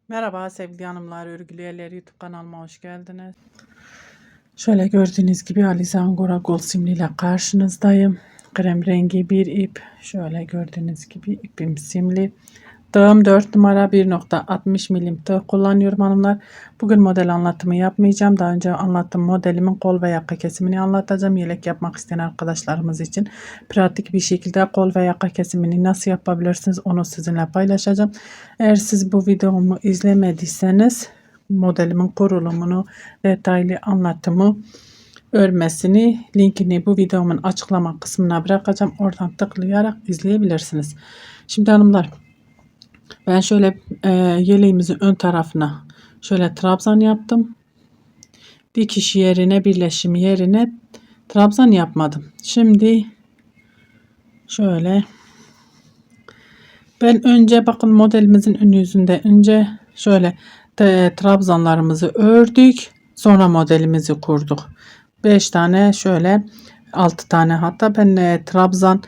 Merhaba sevgili hanımlar, örgülü eller YouTube kanalıma hoş geldiniz. Şöyle gördüğünüz gibi Alize Angora Gold simli ile karşınızdayım. Krem rengi bir ip. Şöyle gördüğünüz gibi ipim simli. Tığım 4 numara 1.60 milim tığ kullanıyorum hanımlar. Bugün model anlatımı yapmayacağım. Daha önce anlattığım modelimin kol ve yaka kesimini anlatacağım. Yelek yapmak isteyen arkadaşlarımız için pratik bir şekilde kol ve yaka kesimini nasıl yapabilirsiniz onu sizinle paylaşacağım. Eğer siz bu videomu izlemediyseniz modelimin kurulumunu, detaylı anlatımı, örmesini, linkini bu videomun açıklama kısmına bırakacağım. Oradan tıklayarak izleyebilirsiniz. Şimdi hanımlar, ben şöyle yeleğimizin ön tarafına şöyle trabzan yaptım. Dikiş yerine, birleşim yerine trabzan yapmadım. Şimdi şöyle ben önce bakın modelimizin ön yüzünde önce şöyle trabzanlarımızı ördük. Sonra modelimizi kurduk. 5 tane şöyle 6 tane hatta ben trabzan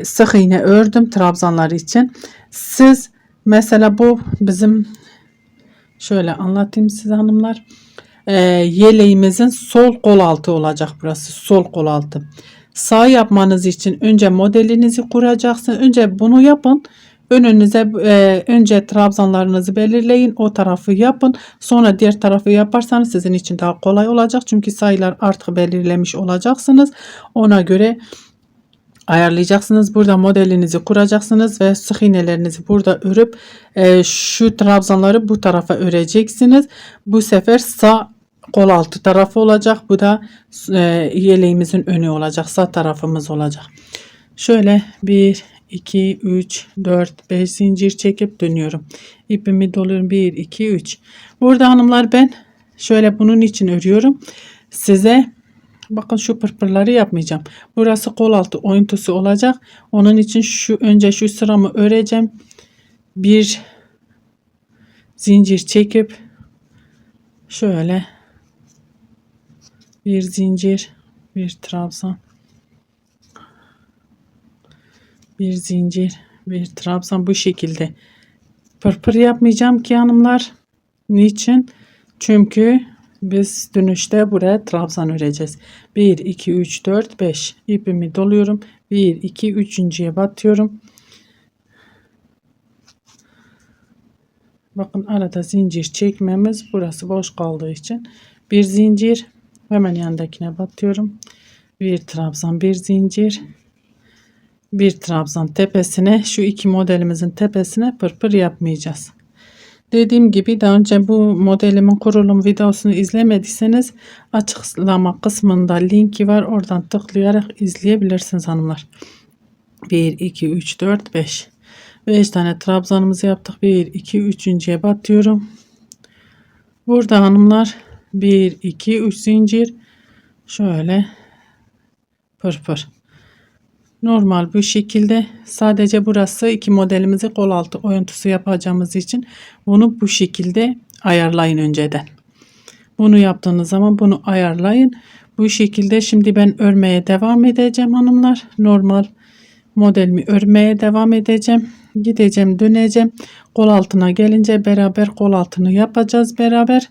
sık iğne ördüm trabzanlar için. Siz mesela bu bizim şöyle anlatayım size hanımlar. Yeleğimizin sol kol altı olacak burası. Sol kol altı. Sağ yapmanız için önce modelinizi kuracaksınız. Önce bunu yapın. Önünüze önce trabzanlarınızı belirleyin. O tarafı yapın. Sonra diğer tarafı yaparsanız sizin için daha kolay olacak. Çünkü sayılar artık belirlemiş olacaksınız. Ona göre ayarlayacaksınız. Burada modelinizi kuracaksınız ve sık iğnelerinizi burada örüp şu trabzanları bu tarafa öreceksiniz. Bu sefer sağ kol altı tarafı olacak. Bu da yeleğimizin önü olacak. Sağ tarafımız olacak. Şöyle 1, 2, 3, 4, 5 zincir çekip dönüyorum. İpimi doluyorum. 1, 2, 3. Burada hanımlar ben şöyle bunun için örüyorum. Size bakın şu pırpırları yapmayacağım. Burası kol altı oyuntusu olacak. Onun için önce şu sıramı öreceğim. Bir zincir çekip şöyle bir zincir, bir trabzan, bir zincir, bir trabzan, bu şekilde pırpır yapmayacağım ki hanımlar. Niçin? Çünkü biz dönüşte buraya trabzan öreceğiz. 1, 2, 3, 4, 5 ipimi doluyorum. 1, 2, 3.'ye batıyorum. Bakın arada zincir çekmemiz, burası boş kaldığı için bir zincir, hemen yanındakine batıyorum. Bir trabzan, bir zincir, bir trabzan tepesine, şu iki modelimizin tepesine pırpır yapmayacağız. Dediğim gibi daha önce bu modelimin kurulum videosunu izlemediyseniz açıklama kısmında linki var. Oradan tıklayarak izleyebilirsiniz hanımlar. 1, 2, 3, 4, 5. 5 tane trabzanımızı yaptık. 1, 2, 3.'ye batıyorum. Burada hanımlar 1, 2, 3 zincir. Şöyle pırpır. Normal bu şekilde, sadece burası iki modelimizi kol altı oyuntusu yapacağımız için bunu bu şekilde ayarlayın önceden. Bunu yaptığınız zaman bunu ayarlayın. Bu şekilde şimdi ben örmeye devam edeceğim hanımlar. Normal modelimi örmeye devam edeceğim. Gideceğim, döneceğim. Kol altına gelince beraber kol altını yapacağız beraber.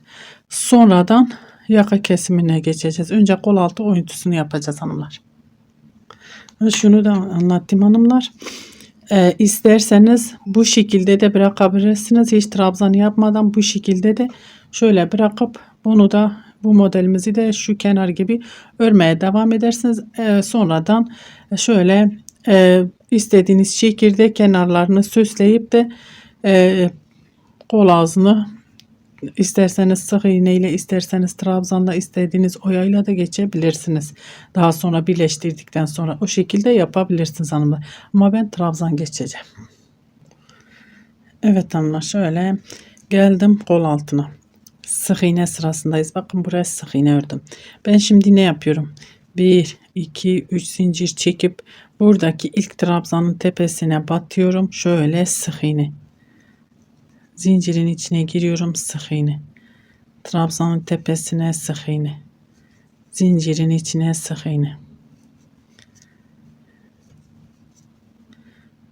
Sonradan yaka kesimine geçeceğiz. Önce kol altı oyuntusunu yapacağız hanımlar. Şunu da anlattım hanımlar. İsterseniz bu şekilde de bırakabilirsiniz. Hiç trabzan yapmadan bu şekilde de şöyle bırakıp bunu da, bu modelimizi de şu kenar gibi örmeye devam edersiniz. Sonradan şöyle istediğiniz şekilde kenarlarını süsleyip de kol ağzını İsterseniz sık iğneyle, isterseniz trabzanla, istediğiniz oyayla da geçebilirsiniz. Daha sonra birleştirdikten sonra o şekilde yapabilirsiniz hanımlar. Ama ben trabzan geçeceğim. Evet hanımlar, şöyle geldim kol altına. Sık iğne sırasındayız. Bakın buraya sık iğne ördüm. Ben şimdi ne yapıyorum? 1, 2, 3 zincir çekip buradaki ilk trabzanın tepesine batıyorum. Şöyle sık iğne. Zincirin içine giriyorum, sık iğne. Trabzanın tepesine sık iğne. Zincirin içine sık iğne.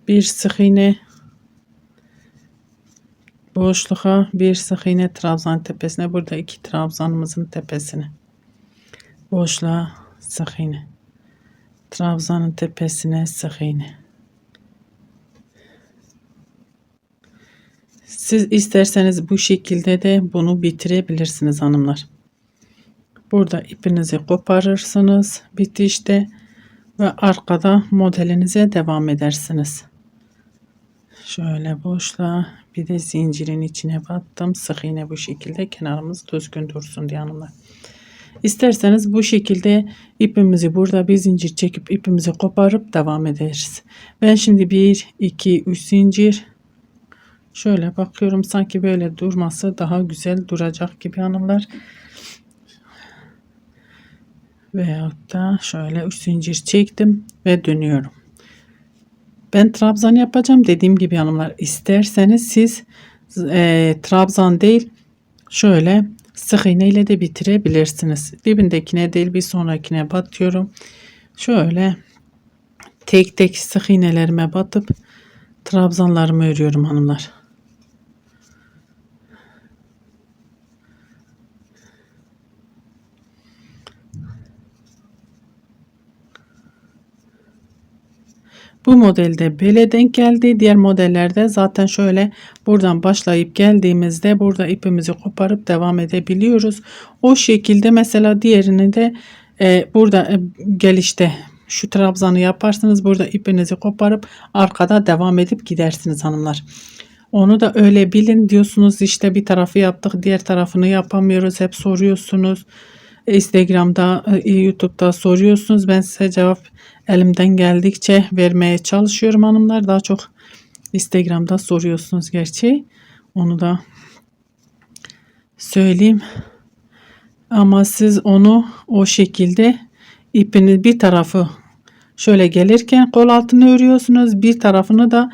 Bir sık iğne. boşluğa bir sık iğne trabzan tepesine, burada 2 trabzanımızın tepesine, boşluğa sık iğne, trabzanın tepesine sık iğne. Siz isterseniz bu şekilde de bunu bitirebilirsiniz hanımlar. Burada ipinizi koparırsınız bitişte ve arkada modelinize devam edersiniz. Şöyle boşluğa bir de zincirin içine battım. Sık iğne bu şekilde, kenarımız düzgün dursun diye hanımlar. İsterseniz bu şekilde ipimizi burada bir zincir çekip ipimizi koparıp devam ederiz. Ben şimdi 1 2 3 zincir, şöyle bakıyorum sanki böyle durması daha güzel duracak gibi hanımlar. Veyahut da şöyle 3 zincir çektim ve dönüyorum. Ben trabzan yapacağım dediğim gibi hanımlar, isterseniz siz trabzan değil şöyle sık iğne ile de bitirebilirsiniz. Dibindekine değil bir sonrakine batıyorum. Şöyle tek tek sık iğnelerime batıp trabzanlarımı örüyorum hanımlar. Bu modelde bele denk geldi. Diğer modellerde zaten şöyle buradan başlayıp geldiğimizde burada ipimizi koparıp devam edebiliyoruz. O şekilde mesela diğerini de burada gelişte şu trabzanı yaparsınız. Burada ipinizi koparıp arkada devam edip gidersiniz hanımlar. Onu da öyle bilin, diyorsunuz işte bir tarafı yaptık diğer tarafını yapamıyoruz, hep soruyorsunuz. Instagram'da, YouTube'da soruyorsunuz. Ben size cevap elimden geldikçe vermeye çalışıyorum hanımlar. Daha çok Instagram'da soruyorsunuz gerçi. Onu da söyleyeyim. Ama siz onu o şekilde ipini bir tarafı şöyle gelirken kol altını örüyorsunuz. Bir tarafını da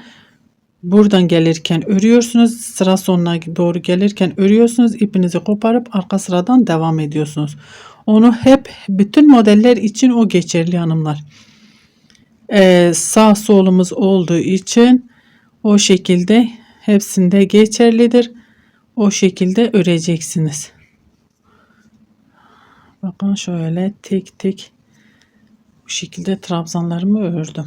buradan gelirken örüyorsunuz. Sıra sonuna doğru gelirken örüyorsunuz. İpinizi koparıp arka sıradan devam ediyorsunuz. Onu hep bütün modeller için o geçerli hanımlar. Sağ solumuz olduğu için o şekilde hepsinde geçerlidir. O şekilde öreceksiniz. Bakın şöyle tek tek bu şekilde trabzanlarımı ördüm.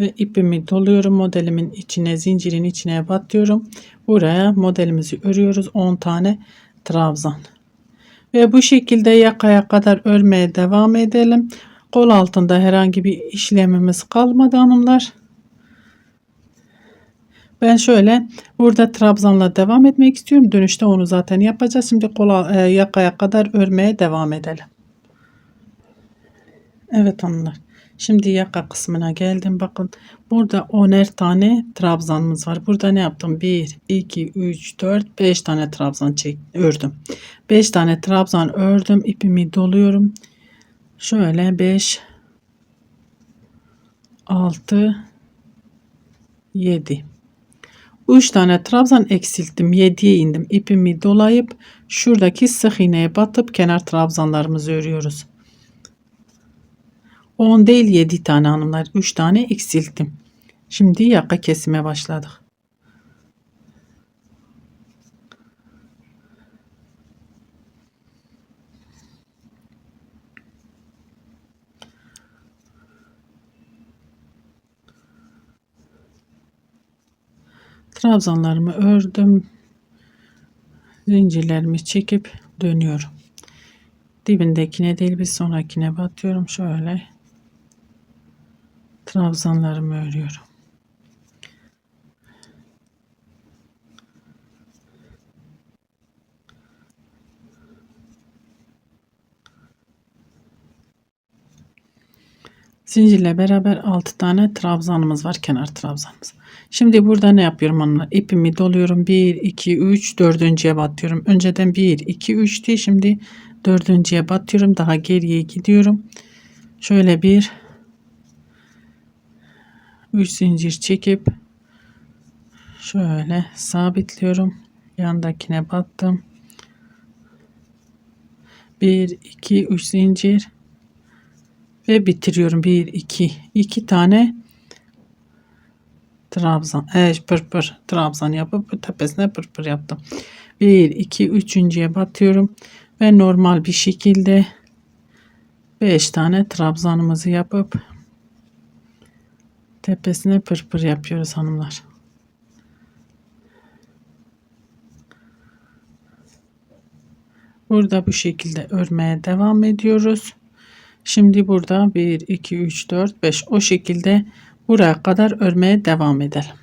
Ve ipimi doluyorum, modelimin içine, zincirin içine batıyorum. Buraya modelimizi örüyoruz, 10 tane trabzan. Ve bu şekilde yakaya kadar örmeye devam edelim. Kol altında herhangi bir işlemimiz kalmadı hanımlar. Ben şöyle burada trabzanla devam etmek istiyorum. Dönüşte onu zaten yapacağız. Şimdi yakaya kadar örmeye devam edelim. Evet hanımlar. Şimdi yaka kısmına geldim. Bakın burada 10'er tane trabzanımız var. Burada ne yaptım? 1, 2, 3, 4, 5 tane trabzan ördüm. 5 tane trabzan ördüm. İpimi doluyorum. Şöyle 5, 6, 7. 3 tane trabzan eksilttim. 7'ye indim. İpimi dolayıp şuradaki sık iğneye batıp kenar trabzanlarımızı örüyoruz. 10 değil 7 tane hanımlar. 3 tane eksilttim. Şimdi yaka kesime başladık. Trabzanlarımı ördüm. Zincirlerimi çekip dönüyorum. Dibindekine değil bir sonrakine batıyorum. Şöyle trabzanlarımı örüyorum. Zincirle beraber 6 tane trabzanımız var, kenar trabzanımız. Şimdi burada ne yapıyorum hanımlar? İpimi doluyorum. 1, 2, 3, dördüncüye batıyorum. Önceden 1, 2, 3'tü. Şimdi dördüncüye batıyorum. Daha geriye gidiyorum. Şöyle 3 zincir çekip şöyle sabitliyorum. Yandakine battım. 1, 2, 3 zincir ve bitiriyorum. 1, 2 tane trabzan, pırpır trabzan yapıp tepesine pırpır yaptım. 1 2 üçüncüye batıyorum ve normal bir şekilde 5 tane trabzanımızı yapıp tepesine pırpır yapıyoruz hanımlar. Burada bu şekilde örmeye devam ediyoruz. Şimdi burada 1 2 3 4 5 o şekilde buraya kadar örmeye devam edelim.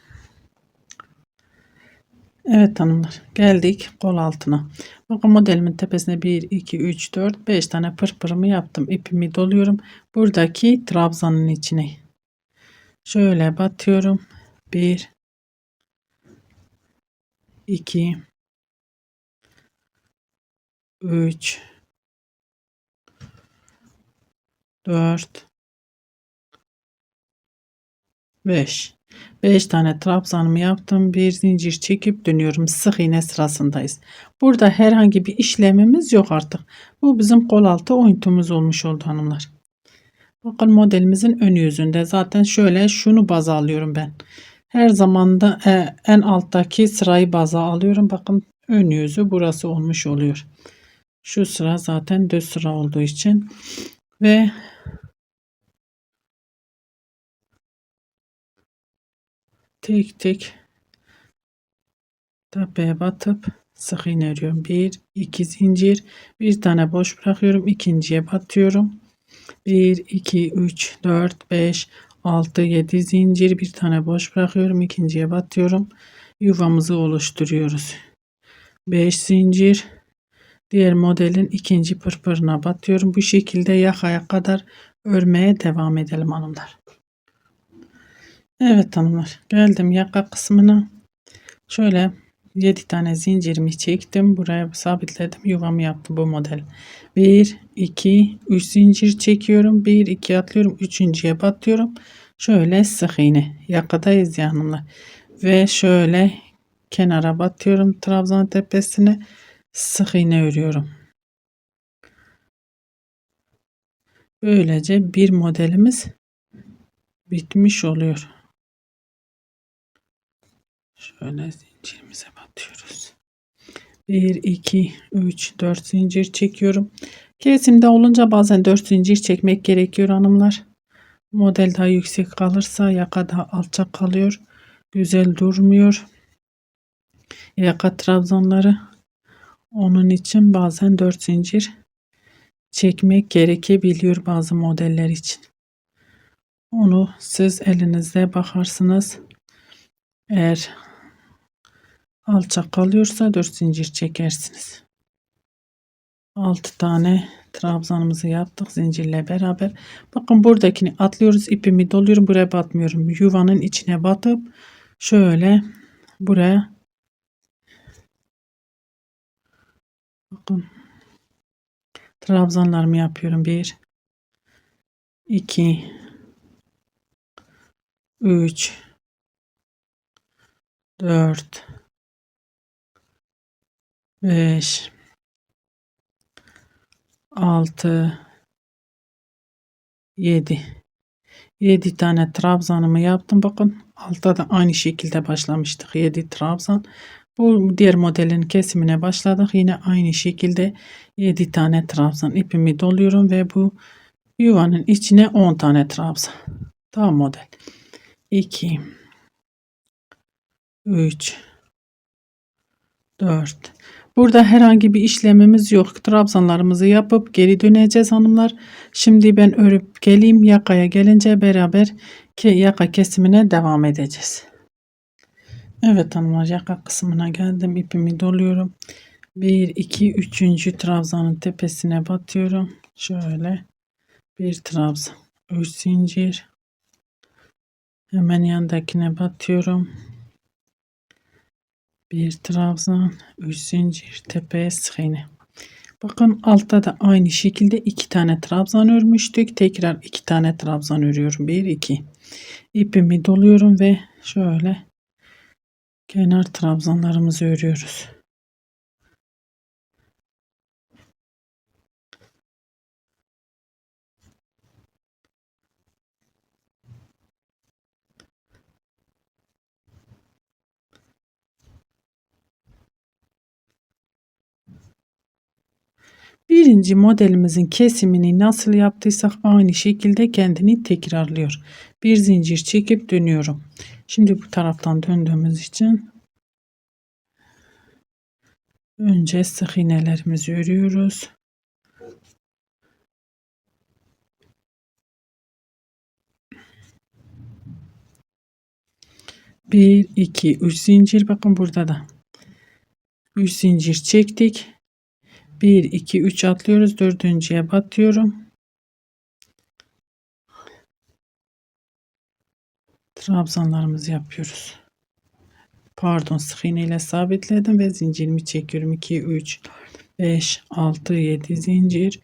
Evet hanımlar, geldik kol altına. Bakın modelimin tepesine 1 2 3 4 5 tane pırpırımı yaptım. İpimi doluyorum. Buradaki trabzanın içine şöyle batıyorum. 1 2 3 4 5 5 tane trabzanımı yaptım. Bir zincir çekip dönüyorum. Sık iğne sırasındayız. Burada herhangi bir işlemimiz yok artık. Bu bizim kol altı oyuntumuz olmuş oldu hanımlar. Bakın modelimizin ön yüzünde zaten şöyle şunu baza alıyorum ben. Her zaman da en alttaki sırayı baza alıyorum. Bakın ön yüzü burası olmuş oluyor. Şu sıra zaten düz sıra olduğu için ve tek tek tepeye batıp sık iğne örüyorum. 1 2 zincir, bir tane boş bırakıyorum, ikinciye batıyorum. 1 2 3 4 5 6 7 zincir, bir tane boş bırakıyorum, ikinciye batıyorum. Yuvamızı oluşturuyoruz. 5 zincir, diğer modelin ikinci pırpırına batıyorum. Bu şekilde yakaya kadar örmeye devam edelim hanımlar. Evet hanımlar, geldim yaka kısmına. Şöyle 7 tane zincirimi çektim. Buraya sabitledim. Yuvamı yaptım bu model. 1 2 3 zincir çekiyorum. 1 2 atlıyorum. Üçüncüye batıyorum. Şöyle sık iğne. Yakadayız ya hanımlar. Ve şöyle kenara batıyorum. Trabzan tepesine sık iğne örüyorum. Böylece bir modelimiz bitmiş oluyor. Şöyle zincirimize batıyoruz. 1 2 3 4 zincir çekiyorum. Kesimde olunca bazen 4 zincir çekmek gerekiyor hanımlar. Model daha yüksek kalırsa yaka daha alçak kalıyor. Güzel durmuyor. Yaka trabzanları. Onun için bazen 4 zincir çekmek gerekebiliyor bazı modeller için. Onu siz elinizde bakarsınız. Eğer alçak kalıyorsa 4 zincir çekersiniz. 6 tane trabzanımızı yaptık zincirle beraber. Bakın buradakini atlıyoruz. İpimi doluyorum. Buraya batmıyorum. Yuvanın içine batıp şöyle buraya bakın trabzanlarımı yapıyorum. 1 2 3 4 5 6 7 7 tane trabzanımı yaptım. Bakın altta da aynı şekilde başlamıştık. 7 trabzan. Bu diğer modelin kesimine başladık. Yine aynı şekilde 7 tane trabzan ipimi doluyorum ve bu yuvanın içine 10 tane trabzan. Tamam model. 2 3 4. Burada herhangi bir işlemimiz yok. Trabzanlarımızı yapıp geri döneceğiz hanımlar. Şimdi ben örüp geleyim. Yakaya gelince beraber yaka kesimine devam edeceğiz. Evet hanımlar, yaka kısmına geldim. İpimi doluyorum. 1 2 3. trabzanın tepesine batıyorum. Şöyle bir trabzan, 3 zincir. Hemen yandakine batıyorum. Bir trabzan, 3 zincir, tepeye sık iğne. Bakın altta da aynı şekilde 2 tane trabzan örmüştük. Tekrar 2 tane trabzan örüyorum. 1 2. İpimi doluyorum ve şöyle kenar trabzanlarımızı örüyoruz. Birinci modelimizin kesimini nasıl yaptıysak aynı şekilde kendini tekrarlıyor. Bir zincir çekip dönüyorum. Şimdi bu taraftan döndüğümüz için önce sık iğnelerimizi örüyoruz. Bir, iki, üç zincir. Bakın burada da 3 zincir çektik. 1, 2, 3 atlıyoruz. Dördüncüye batıyorum. Trabzanlarımızı yapıyoruz. Pardon, sık iğne ile sabitledim ve zincirimi çekiyorum. 2, 3, 5, 6, 7 zincir.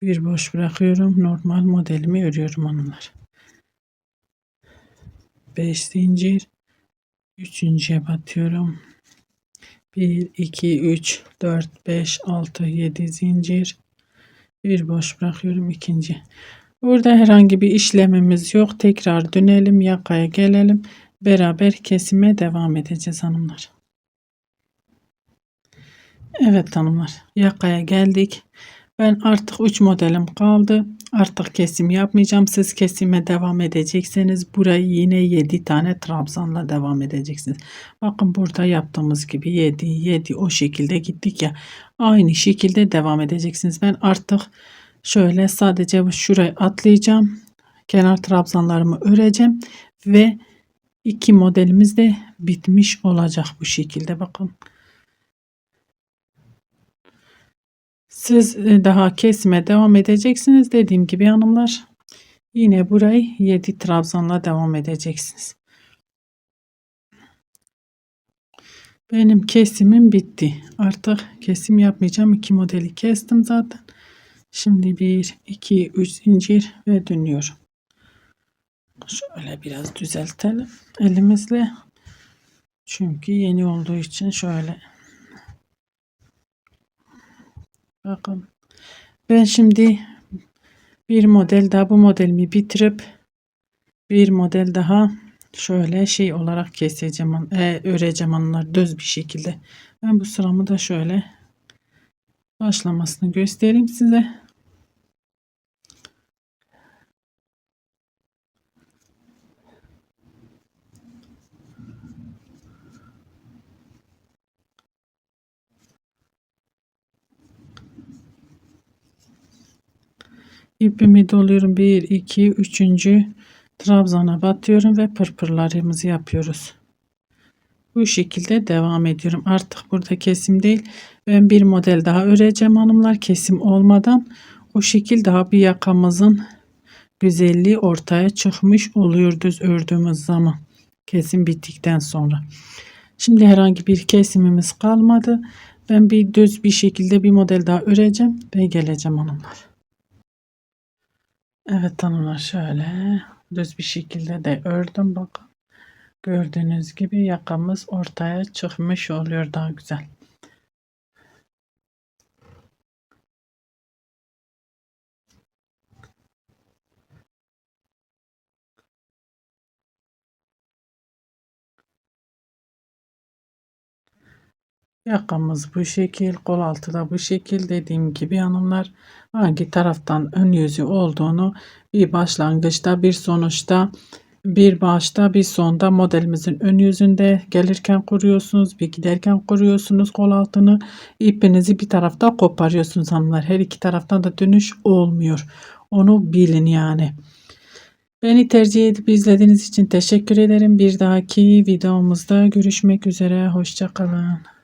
Bir boş bırakıyorum. Normal modelimi örüyorum hanımlar. 5 zincir. Üçüncüye batıyorum. 1, 2, 3, 4, 5, 6, 7 zincir. Bir boş bırakıyorum ikinci. Burada herhangi bir işlemimiz yok. Tekrar dönelim, yakaya gelelim. Beraber kesime devam edeceğiz hanımlar. Evet hanımlar, yakaya geldik. Ben artık 3 modelim kaldı. Artık kesim yapmayacağım. Siz kesime devam edecekseniz burayı yine 7 tane trabzanla devam edeceksiniz. Bakın burada yaptığımız gibi 7 7 o şekilde gittik ya. Aynı şekilde devam edeceksiniz. Ben artık şöyle sadece şurayı atlayacağım. Kenar trabzanlarımı öreceğim ve 2 modelimiz de bitmiş olacak bu şekilde. Bakın. Siz daha kesime devam edeceksiniz. Dediğim gibi hanımlar, yine burayı 7 trabzanla devam edeceksiniz. Benim kesimim bitti. Artık kesim yapmayacağım. 2 modeli kestim zaten. Şimdi 1, 2, 3 zincir ve dönüyorum. Şöyle biraz düzeltelim elimizle. Çünkü yeni olduğu için şöyle. Bakın. Ben şimdi bir model daha, bu modelimi bitirip bir model daha şöyle şey olarak keseceğim, öreceğim onlar düz bir şekilde. Ben bu sıramı da şöyle başlamasını göstereyim size. İpimi doluyorum. 1, 2, 3. trabzana batıyorum ve pırpırlarımızı yapıyoruz. Bu şekilde devam ediyorum. Artık burada kesim değil. Ben bir model daha öreceğim hanımlar. Kesim olmadan o şekil daha bir yakamızın güzelliği ortaya çıkmış oluyor düz ördüğümüz zaman. Kesim bittikten sonra. Şimdi herhangi bir kesimimiz kalmadı. Ben bir düz bir şekilde bir model daha öreceğim ve geleceğim hanımlar. Evet hanımlar, şöyle düz bir şekilde de ördüm. Bakın. Gördüğünüz gibi yakamız ortaya çıkmış oluyor daha güzel. Yakamız bu şekil, kol altı da bu şekil. Dediğim gibi hanımlar, hangi taraftan ön yüzü olduğunu bir başlangıçta, bir sonuçta, bir başta, bir sonda modelimizin ön yüzünde gelirken kuruyorsunuz, bir giderken kuruyorsunuz kol altını. İpinizi bir tarafta koparıyorsunuz hanımlar. Her iki taraftan da dönüş olmuyor. Onu bilin yani. Beni tercih edip izlediğiniz için teşekkür ederim. Bir dahaki videomuzda görüşmek üzere. Hoşça kalın.